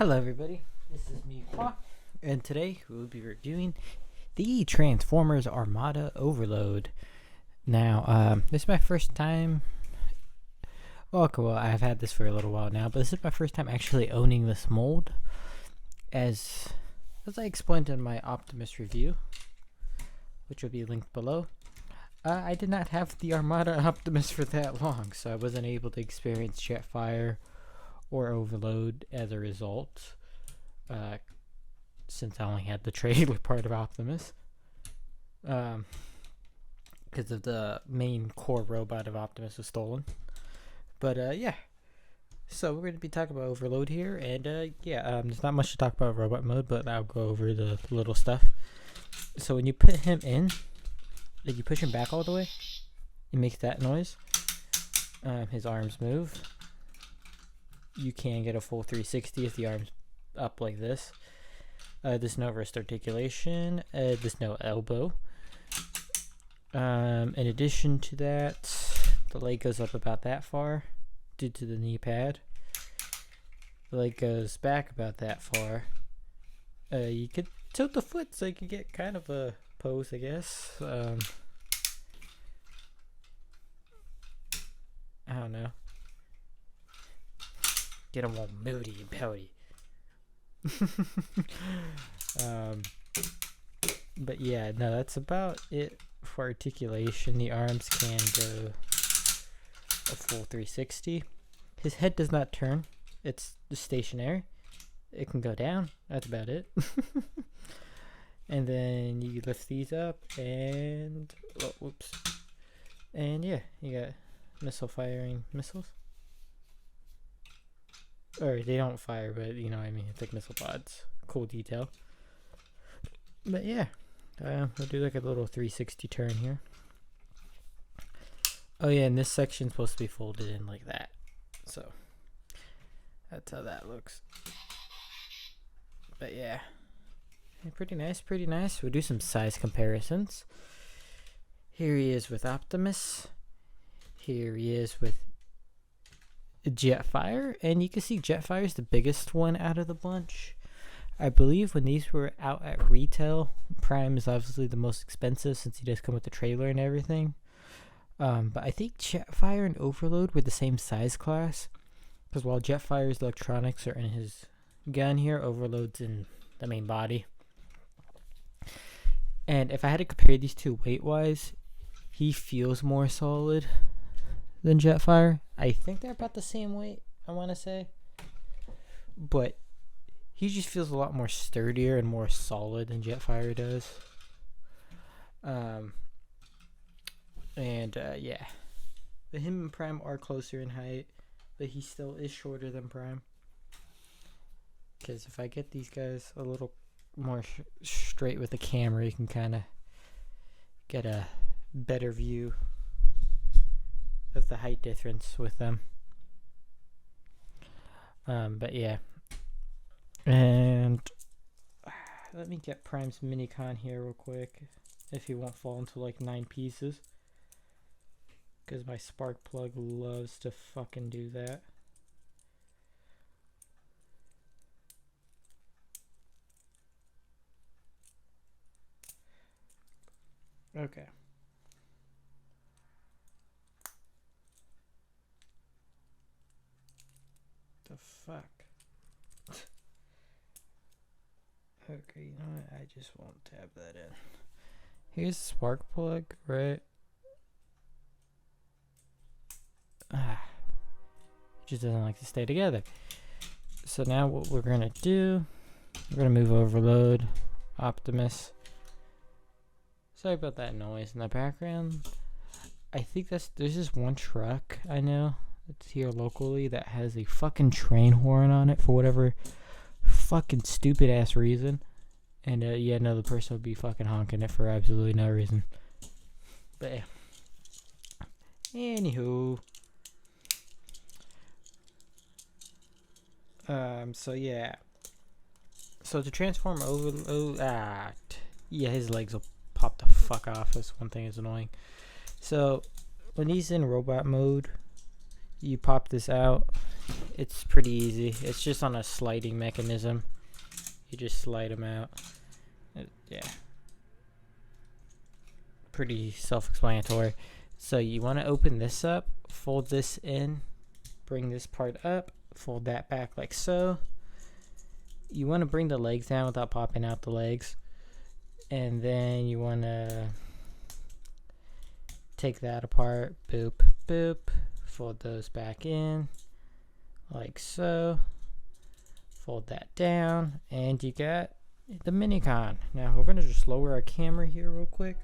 Hello everybody, this is me, Qua, and today we will be reviewing the Transformers Armada Overload. Now, this is my first time, well, I've had this for a little while now, but this is my first time actually owning this mold. As I explained in my Optimus review, which will be linked below, I did not have the Armada Optimus for that long, so I wasn't able to experience Jetfire or Overload as a result, since I only had the trailer part of Optimus, because of the main core robot of Optimus was stolen. But yeah, so we're going to be talking about Overload here, and there's not much to talk about robot mode, but I'll go over the little stuff. So when you put him in, like you push him back all the way, it makes that noise. His arms move. You can get a full 360 if the arm's up like this. There's no wrist articulation. There's no elbow. In addition to that, the leg goes up about that far due to the knee pad. The leg goes back about that far. You could tilt the foot so you can get kind of a pose, I guess. I don't know. Get them all moody and pouty. But yeah, no, that's about it for articulation. The arms can go a full 360. His head does not turn. It's stationary. It can go down. That's about it. And then you lift these up and... oh, whoops. And yeah, you got missile firing missiles. Or they don't fire, but you know what I mean. It's like missile pods. Cool detail. But yeah, we'll do like a little 360 turn here. Oh yeah, and this section's supposed to be folded in like that. So that's how that looks. But yeah, pretty nice, pretty nice. We'll do some size comparisons. Here he is with Optimus. Here he is with Jetfire, and you can see Jetfire is the biggest one out of the bunch. I believe when these were out at retail, Prime is obviously the most expensive since he does come with the trailer and everything. But I think Jetfire and Overload were the same size class, because while Jetfire's electronics are in his gun here, Overload's in the main body. And if I had to compare these two weight-wise, he feels more solid than Jetfire. I think they're about the same weight, I want to say. But he just feels a lot more sturdier and more solid than Jetfire does. Yeah. But him and Prime are closer in height, but he still is shorter than Prime. Because if I get these guys a little more straight with the camera, you can kind of get a better view of the height difference with them. But yeah. And let me get Prime's Minicon here real quick, if he won't fall into like 9 pieces. Because my spark plug loves to fucking do that. Okay. The fuck? Okay, you know what? I just won't tab that in. Here's the spark plug, right? It just doesn't like to stay together. So now what we're gonna do, we're gonna move Overload, Optimus. Sorry about that noise in the background. I think there's this one truck I know that's here locally that has a fucking train horn on it for whatever fucking stupid ass reason. And yeah, another person would be fucking honking it for absolutely no reason. But yeah. Anywho. So yeah. So to transform yeah, his legs will pop the fuck off. That's one thing that's annoying. So when he's in robot mode, you pop this out. It's pretty easy. It's just on a sliding mechanism. You just slide them out. Yeah. Pretty self-explanatory. So you want to open this up, fold this in, bring this part up, fold that back like so. You want to bring the legs down without popping out the legs. And then you want to take that apart, boop, boop, fold those back in like so. Fold that down, and you got the Minicon. Now we're gonna just lower our camera here real quick.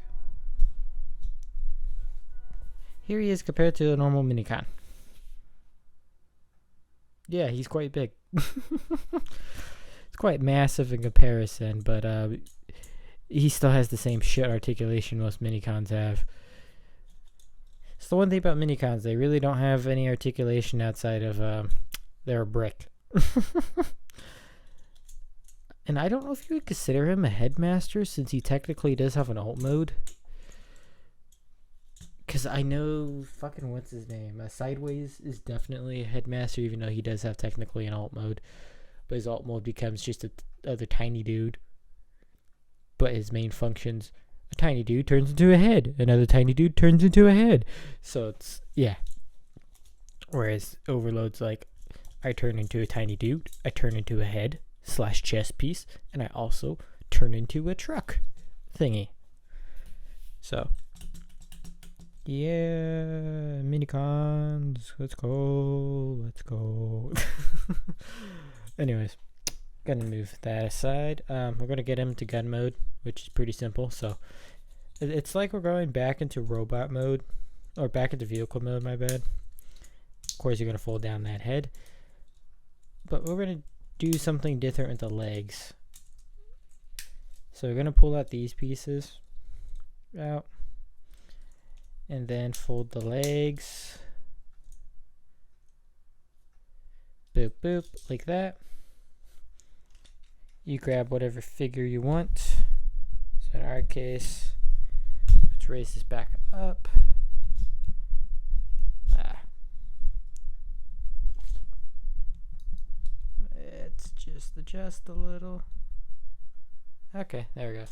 Here he is compared to a normal Minicon. Yeah, he's quite big. It's quite massive in comparison, but he still has the same shit articulation most Minicons have. It's the one thing about Minicons, they really don't have any articulation outside of they're a brick. And I don't know if you would consider him a headmaster, since he technically does have an alt mode. Because I know fucking what's his name? Sideways is definitely a headmaster, even though he does have technically an alt mode. But his alt mode becomes just another tiny dude. But his main functions, a tiny dude turns into a head. Another tiny dude turns into a head. So it's, yeah. Whereas Overload's like, I turn into a tiny dude, I turn into a head / chest piece, and I also turn into a truck thingy. So, yeah, Minicons, let's go. Anyways, gonna move that aside. We're gonna get him to gun mode, which is pretty simple. So, it's like we're going back into robot mode, or back into vehicle mode, my bad. Of course, you're gonna fold down that head. But we're going to do something different with the legs. So we're going to pull out these pieces out. And then fold the legs. Boop, boop, like that. You grab whatever figure you want. So in our case, let's raise this back up. Let's just adjust a little. Okay, there we go.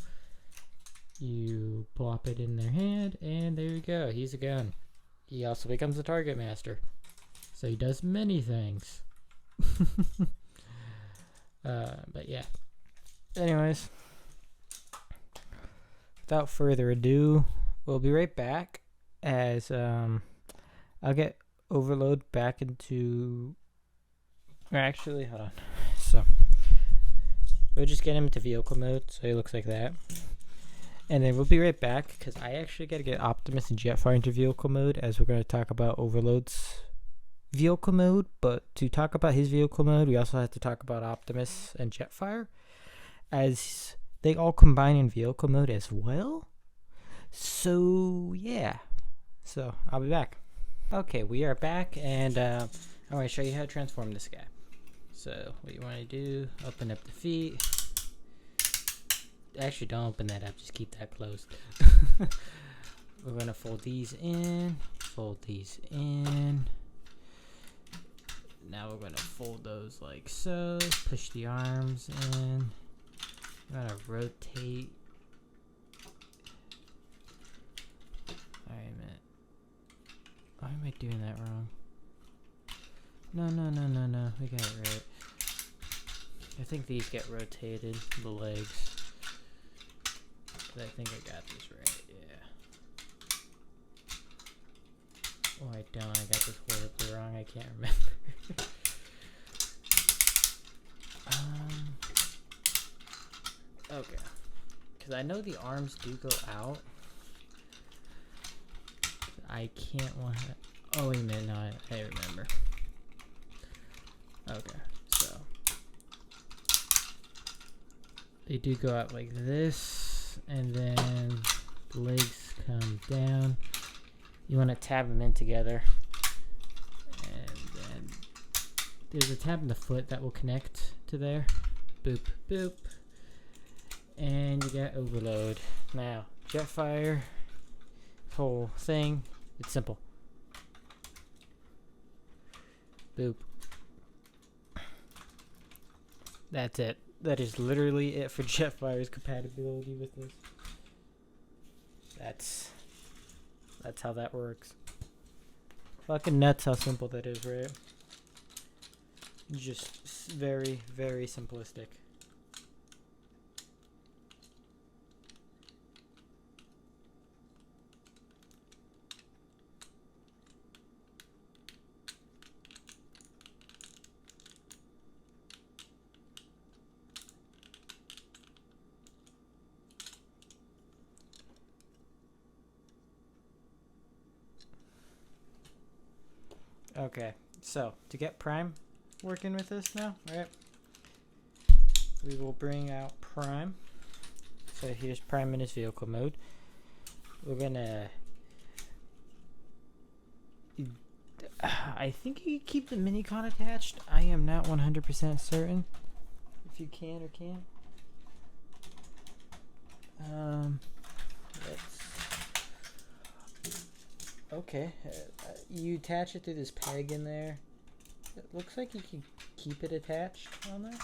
You plop it in their hand, and there you go. He's a gun. He also becomes a target master. So he does many things. But yeah. Anyways, without further ado, we'll be right back as I'll get Overload back into... Actually, hold on. So, we'll just get him into vehicle mode, so he looks like that. And then we'll be right back, because I actually got to get Optimus and Jetfire into vehicle mode, as we're going to talk about Overload's vehicle mode. But to talk about his vehicle mode, we also have to talk about Optimus and Jetfire, as they all combine in vehicle mode as well. So, yeah. So, I'll be back. Okay, we are back, and I want to show you how to transform this guy. So, what you want to do, open up the feet. Actually, don't open that up, just keep that closed. We're going to fold these in, fold these in. Now we're going to fold those like so, push the arms in. We're going to rotate. Alright, a minute. Why am I doing that wrong? No, we got it right. I think these get rotated, the legs. But I think I got this right, yeah. Oh, I don't, I got this horribly wrong, I can't remember. Okay. Because I know the arms do go out. I can't want to... Oh, wait a minute, no, I remember. Okay, so they do go out like this, and then the legs come down. You want to tab them in together, and then there's a tab in the foot that will connect to there. Boop, boop, and you got Overload. Now, Jetfire, whole thing, it's simple. Boop. That's it. That is literally it for Jetfire's compatibility with this. That's how that works. Fucking nuts how simple that is, right? Just very, very simplistic. Okay, so to get Prime working with this now, right? We will bring out Prime. So here's Prime in his vehicle mode. We're gonna... I think you keep the Minicon attached. I am not 100% certain if you can or can't. Okay, you attach it through this peg in there. It looks like you can keep it attached on there.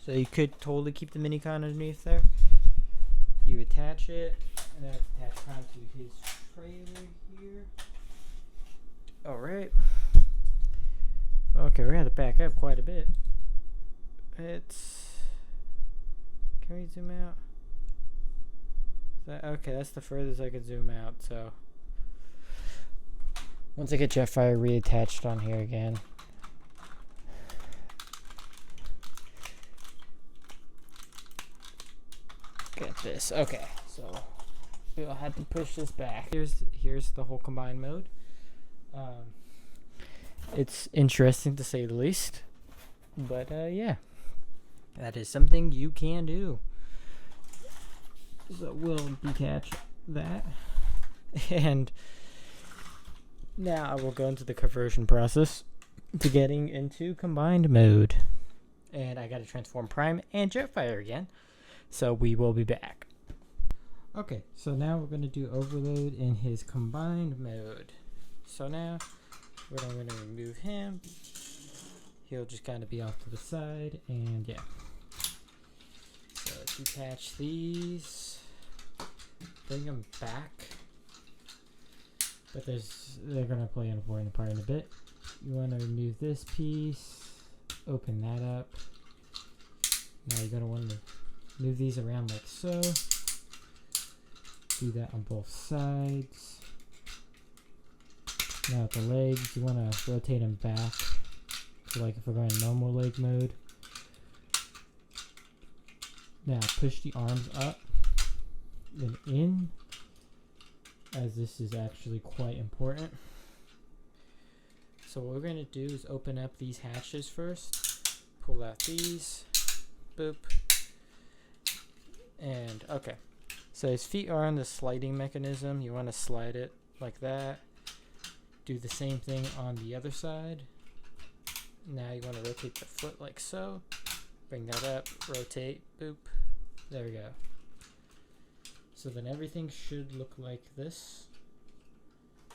So you could totally keep the Minicon underneath there. You attach it, and then it's attached onto his trailer here. Alright. Okay, we're gonna have to back up quite a bit. Can we zoom out? Okay, that's the furthest I could zoom out, so... Once I get Jetfire reattached on here again. Get this. Okay, so we'll have to push this back. Here's the whole combined mode. It's interesting to say the least, but yeah, that is something you can do. So we'll detach that, and now I will go into the conversion process to getting into combined mode. And I gotta transform Prime and Jetfire again. So we will be back. Okay, so now we're gonna do overload in his combined mode. So now I'm gonna remove him. He'll just kind of be off to the side, and yeah. So detach these, bring them back. But they're gonna play an important part in a bit. You want to remove this piece, open that up. Now you're gonna want to move these around like so. Do that on both sides. Now with the legs, you want to rotate them back. So like if we're going normal leg mode. Now push the arms up, then in, as this is actually quite important. So what we're going to do is open up these hatches first, pull out these, boop, and okay. So his feet are on the sliding mechanism. You want to slide it like that. Do the same thing on the other side. Now you want to rotate the foot like so. Bring that up, rotate, boop. There we go. So then everything should look like this.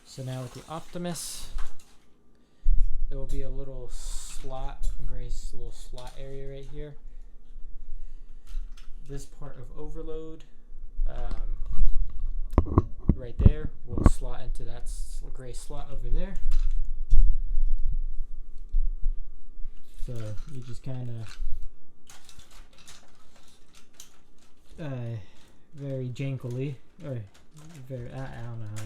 So now with the Optimus, there will be a little slot, little slot area right here. This part of overload, right there, will slot into that gray slot over there. So you just kind of very jankily, or very, I don't know how,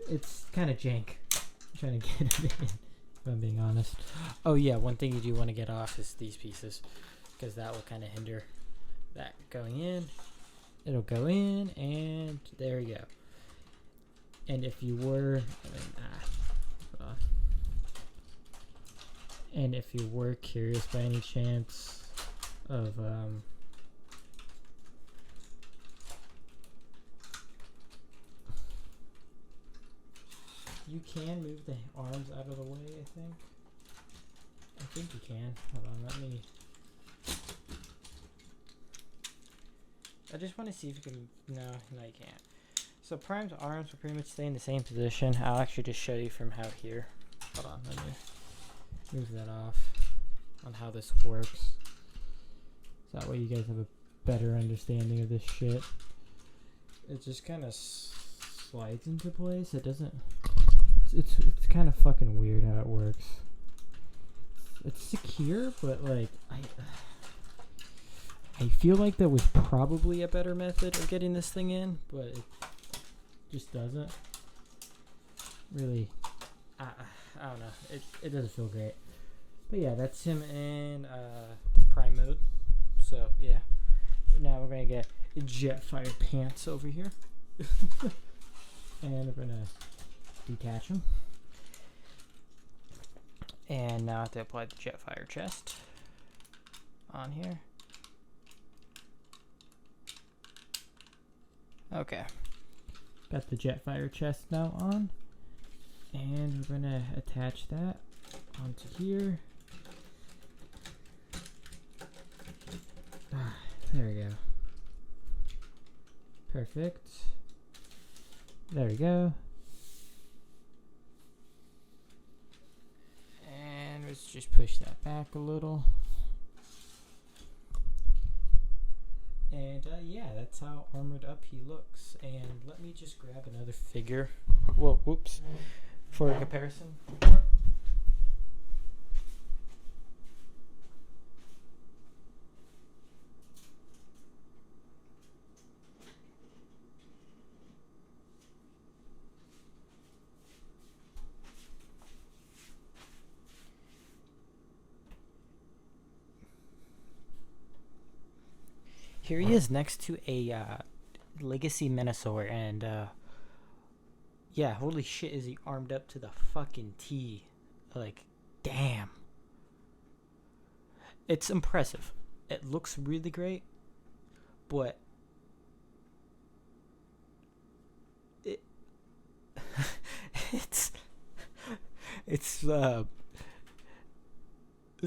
it's kind of jank. I'm trying to get it in, if I'm being honest. Oh yeah, one thing you do want to get off is these pieces, because that will kind of hinder that going in. It'll go in, and there we go. And if you were, and if you were curious by any chance of you can move the arms out of the way, I think you can. Hold on, let me, I just want to see if you can, no you can't. So Prime's arms will pretty much stay in the same position. I'll actually just show you from out here. Hold on, let me move that off on how this works. So that way you guys have a better understanding of this shit. It just kind of slides into place. It doesn't. It's kind of fucking weird how it works. It's secure, but like I feel like there was probably a better method of getting this thing in, but it just doesn't really. I don't know. It doesn't feel great. But yeah, that's him in prime mode. So yeah, now we're gonna get Jetfire pants over here, and we're gonna detach them. And now I have to apply the Jetfire chest on here. Okay, got the Jetfire chest now on, and we're gonna attach that onto here. There we go. Perfect. There we go. And let's just push that back a little. And yeah, that's how armored up he looks. And let me just grab another figure. Whoa, whoops. For a comparison. Here he is next to a Legacy Menosaur, and yeah, holy shit, is he armed up to the fucking T. Like, damn. It's impressive. It looks really great, but it's this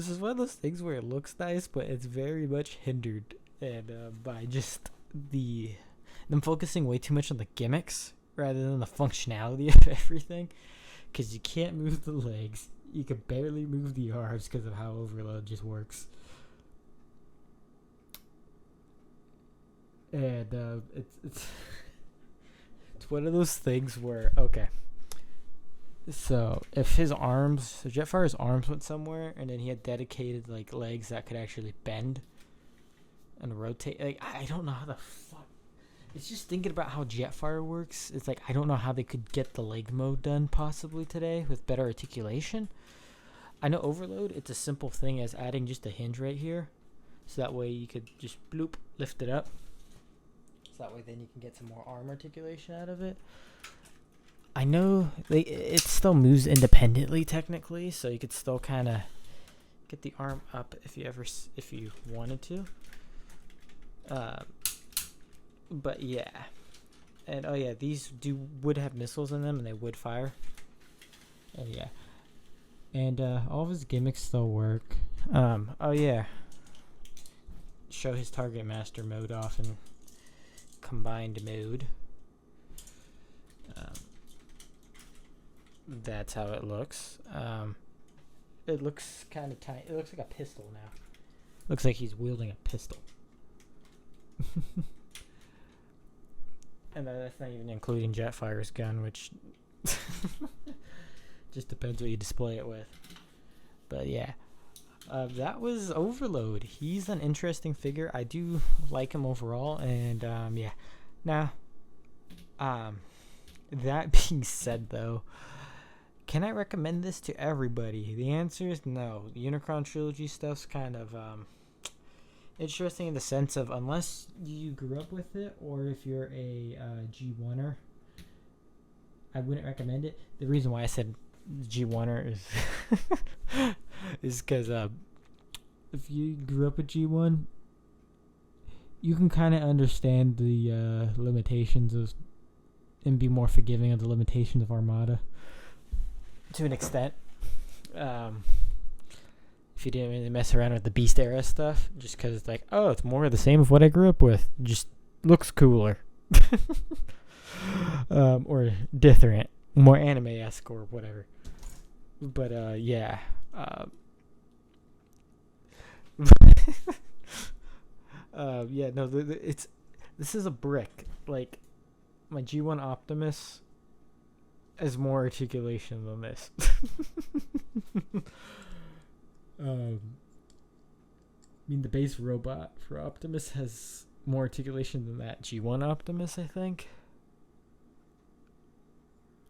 is one of those things where it looks nice, but it's very much hindered and by just them focusing way too much on the gimmicks rather than the functionality of everything, because you can't move the legs, you can barely move the arms because of how Overload just works. And it's one of those things where, okay, so if Jetfire's arms went somewhere and then he had dedicated like legs that could actually bend and rotate, like, I don't know how the fuck. It's just thinking about how Jetfire works. It's like, I don't know how they could get the leg mode done possibly today with better articulation. I know Overload, it's a simple thing as adding just a hinge right here, so that way you could just bloop, lift it up, so that way then you can get some more arm articulation out of it. I know it still moves independently technically, so you could still kind of get the arm up if you wanted to. But yeah, and oh yeah, these would have missiles in them and they would fire. And yeah, and all of his gimmicks still work. Oh yeah, show his target master mode off in combined mode. That's how it looks. It looks kind of tiny. It looks like a pistol now. Looks like he's wielding a pistol. And that's not even including Jetfire's gun, which just depends what you display it with. But yeah, that was Overload. He's an interesting figure. I do like him overall, and yeah. Now, that being said, though, can I recommend this to everybody? The answer is no. The Unicron Trilogy stuff's kind of interesting in the sense of, unless you grew up with it or if you're a G1er, I wouldn't recommend it. The reason why I said G1er is because if you grew up with G1, you can kind of understand the limitations of and be more forgiving of the limitations of Armada to an extent. If you didn't really mess around with the Beast era stuff, just because it's like, oh, it's more of the same of what I grew up with, just looks cooler. Or different, more anime-esque or whatever. But yeah. Yeah, no, this is a brick. Like, my G1 Optimus has more articulation than this. I mean, the base robot for Optimus has more articulation than that G1 Optimus, I think.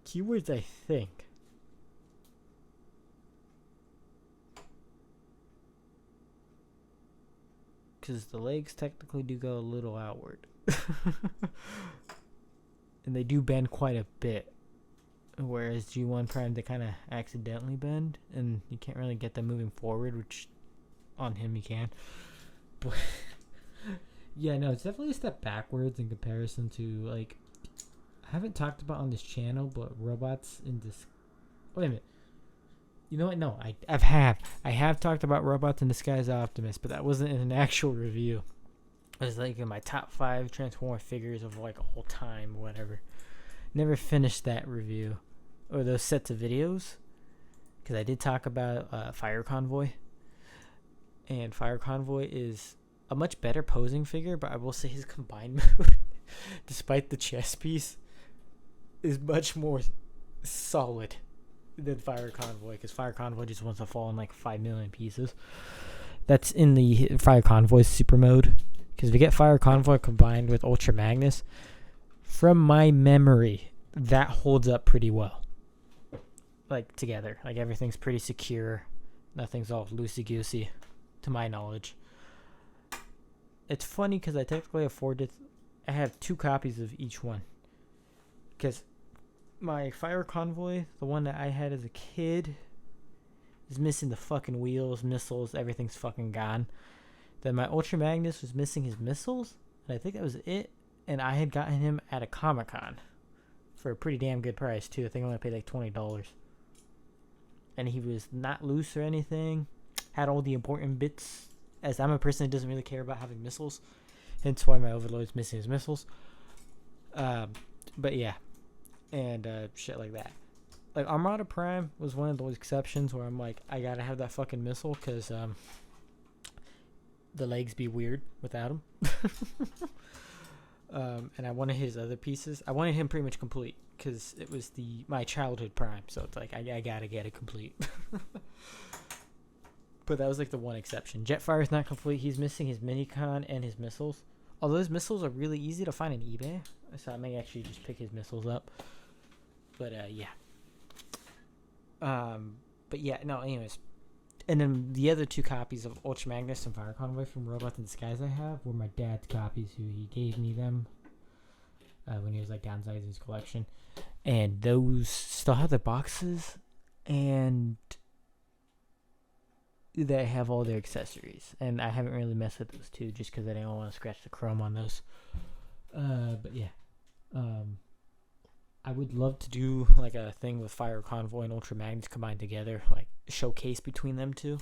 Keywords, I think. Because the legs technically do go a little outward. And they do bend quite a bit. Whereas G1 Prime, they kind of accidentally bend. And you can't really get them moving forward, which on him you can. But yeah, no, it's definitely a step backwards in comparison to, like, I haven't talked about on this channel, but robots in this. Wait a minute. You know what? No, I have talked about robots in disguise Optimus, but that wasn't in an actual review. It was like in my top 5 Transformer figures of like all time, whatever. Never finished that review or those sets of videos because I did talk about Fire Convoy, and Fire Convoy is a much better posing figure, but I will say his combined mode, despite the chest piece, is much more solid than Fire Convoy, because Fire Convoy just wants to fall in like 5 million pieces. That's in the Fire Convoy super mode, because if you get Fire Convoy combined with Ultra Magnus, from my memory, that holds up pretty well. Like, together. Like, everything's pretty secure. Nothing's all loosey-goosey, to my knowledge. It's funny, because I technically I have 2 copies of each one. Because my Fire Convoy, the one that I had as a kid, is missing the fucking wheels, missiles, everything's fucking gone. Then my Ultra Magnus was missing his missiles, and I think that was it. And I had gotten him at a Comic-Con for a pretty damn good price, too. I think I only paid like $20. And he was not loose or anything. Had all the important bits, as I'm a person that doesn't really care about having missiles. Hence why my Overlord's missing his missiles. But yeah. And shit like that. Like, Armada Prime was one of those exceptions where I'm like, I gotta have that fucking missile, because the legs be weird without him. And I wanted his other pieces. I wanted him pretty much complete, because it was my childhood Prime, so it's like, I gotta get it complete. But that was like the one exception. Jetfire's not complete. He's missing his Minicon and his missiles. Although his missiles are really easy to find on eBay, so I may actually just pick his missiles up. But yeah. But yeah, no, anyways. And then the other 2 copies of Ultra Magnus and Fire Convoy from Robots in Disguise I have were my dad's copies, who he gave me them when he was like downsizing his collection. And those still have their boxes, and they have all their accessories. And I haven't really messed with those 2 just because I didn't want to scratch the chrome on those. But yeah. I would love to do like a thing with Fire Convoy and Ultra Magnus combined together, like showcase between them 2.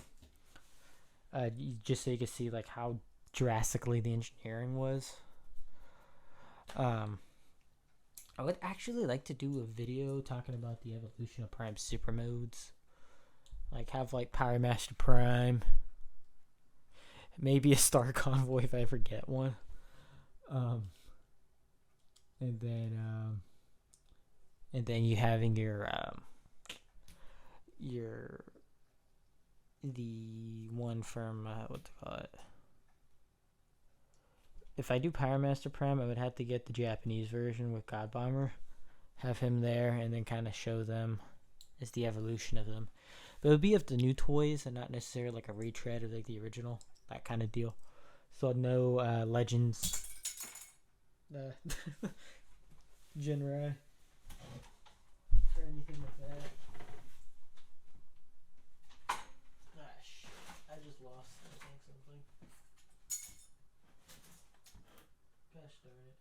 Just so you can see like how drastically the engineering was. I would actually like to do a video talking about the evolution of Prime super modes. Like, have like Power Master Prime. Maybe a Star Convoy if I ever get one. And then you having the one from what to call it. If I do Power Master Prime, I would have to get the Japanese version with God Bomber, have him there, and then kind of show them as the evolution of them. But it would be of the new toys and not necessarily like a retread of like the original, that kind of deal. So no Legends Genrai or anything like that. Gosh, I just lost, I think, something. Gosh darn it.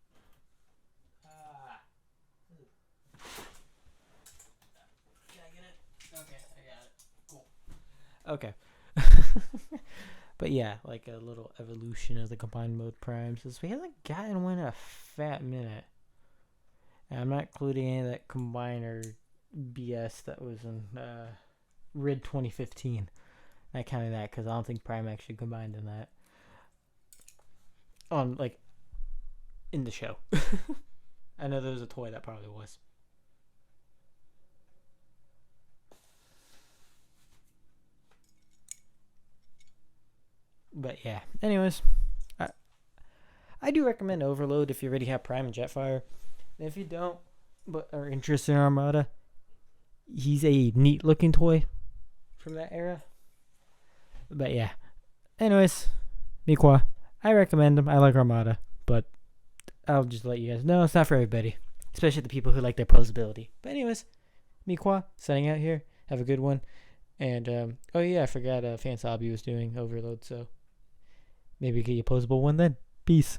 Can I get it? Okay, I got it. Cool. Okay. But yeah, like a little evolution of the combined mode primes. We haven't gotten one in a fat minute. And I'm not including any of that combiner BS that was in Rid 2015. Not counting that because I don't think Prime actually combined in that. On like in the show. I know there was a toy that probably was. But yeah. Anyways, I do recommend Overload if you already have Prime and Jetfire. And if you don't, but are interested in Armada, he's a neat looking toy from that era. But yeah. Anyways, Miqua, I recommend him. I like Armada, but I'll just let you guys know it's not for everybody, especially the people who like their posability. But anyways, Miqua signing out here. Have a good one. And oh yeah, I forgot Fansabi was doing Overload, so maybe get you a posable one then. Peace.